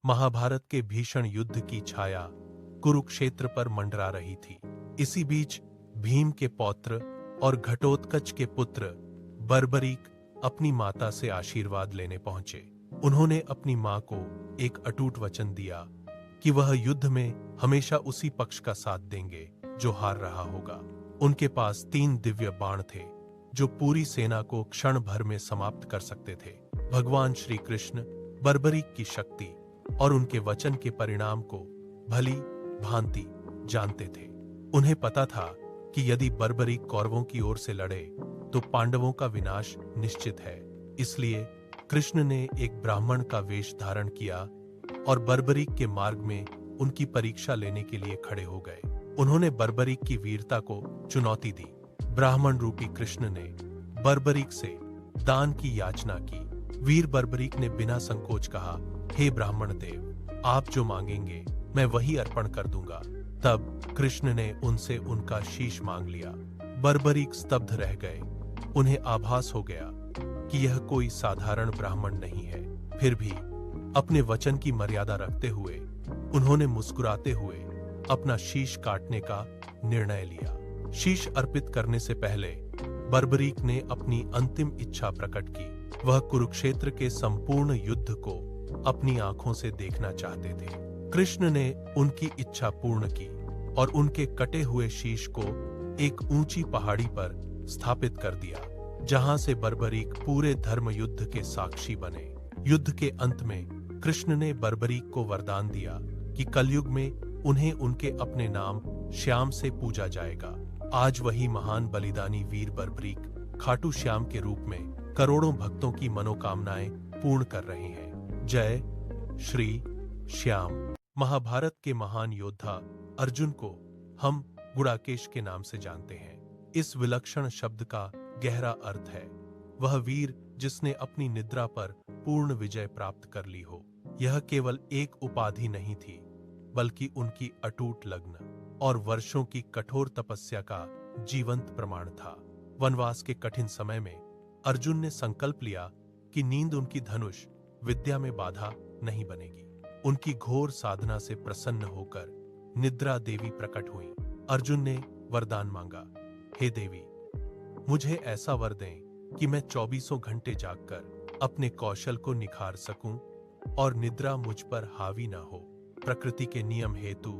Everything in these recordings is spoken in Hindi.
महाभारत के भीषण युद्ध की छाया कुरुक्षेत्र पर मंडरा रही थी। इसी बीच भीम के पौत्र और घटोत्कच के पुत्र बर्बरीक अपनी माता से आशीर्वाद लेने पहुंचे। उन्होंने अपनी मां को एक अटूट वचन दिया कि वह युद्ध में हमेशा उसी पक्ष का साथ देंगे जो हार रहा होगा। उनके पास 3 दिव्य बाण थे जो पूरी सेना को क्षण भर में समाप्त कर सकते थे। भगवान श्री कृष्ण बर्बरीक की शक्ति और उनके वचन के परिणाम को भली भांति जानते थे। उन्हें पता था कि यदि बर्बरीक कौरवों की ओर से लड़े तो पांडवों का विनाश निश्चित है। इसलिए कृष्ण ने एक ब्राह्मण का वेश धारण किया और बर्बरीक के मार्ग में उनकी परीक्षा लेने के लिए खड़े हो गए। उन्होंने बर्बरीक की वीरता को चुनौती दी। ब्राह्मण रूपी कृष्ण ने बर्बरीक से दान की याचना की। वीर बर्बरीक ने बिना संकोच कहा, हे ब्राह्मण देव, आप जो मांगेंगे मैं वही अर्पण कर दूंगा। तब कृष्ण ने उनसे उनका शीश मांग लिया। बर्बरीक स्तब्ध रह गए। उन्हें आभास हो गया कि यह कोई साधारण ब्राह्मण नहीं है। फिर भी अपने वचन की मर्यादा रखते हुए उन्होंने मुस्कुराते हुए अपना शीश काटने का निर्णय लिया। शीश अर्पित करने से पहले बर्बरीक ने अपनी अंतिम इच्छा प्रकट की। वह कुरुक्षेत्र के संपूर्ण युद्ध को अपनी आंखों से देखना चाहते थे। कृष्ण ने उनकी इच्छा पूर्ण की और उनके कटे हुए शीश को एक ऊंची पहाड़ी पर स्थापित कर दिया, जहां से बर्बरीक पूरे धर्म युद्ध के साक्षी बने। युद्ध के अंत में कृष्ण ने बर्बरीक को वरदान दिया कि कलयुग में उन्हें उनके अपने नाम श्याम से पूजा जाएगा। आज वही महान बलिदानी वीर बर्बरीक खाटू श्याम के रूप में करोड़ों भक्तों की मनोकामनाएं पूर्ण कर रहे हैं। जय श्री श्याम। महाभारत के महान योद्धा अर्जुन को हम गुड़ाकेश के नाम से जानते हैं। इस विलक्षण शब्द का गहरा अर्थ है वह वीर जिसने अपनी निद्रा पर पूर्ण विजय प्राप्त कर ली हो। यह केवल एक उपाधि नहीं थी, बल्कि उनकी अटूट लगन और वर्षों की कठोर तपस्या का जीवंत प्रमाण था। वनवास के कठिन समय में अर्जुन ने संकल्प लिया कि नींद उनकी धनुष विद्या में बाधा नहीं बनेगी। उनकी घोर साधना से प्रसन्न होकर निद्रा देवी प्रकट हुई। अर्जुन ने वरदान मांगा, हे देवी, मुझे ऐसा वर दें कि मैं 24 घंटे जागकर अपने कौशल को निखार सकूं और निद्रा मुझ पर हावी न हो। प्रकृति के नियम हेतु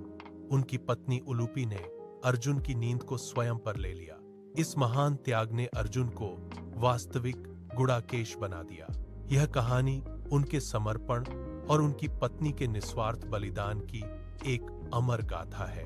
उनकी पत्नी उलूपी ने अर्जुन की नींद को स्वयं पर ले लिया। इस महान त्याग ने अर्जुन को वास्तविक गुड़ाकेश बना दिया। यह कहानी उनके समर्पण और उनकी पत्नी के निस्वार्थ बलिदान की एक अमर गाथा है।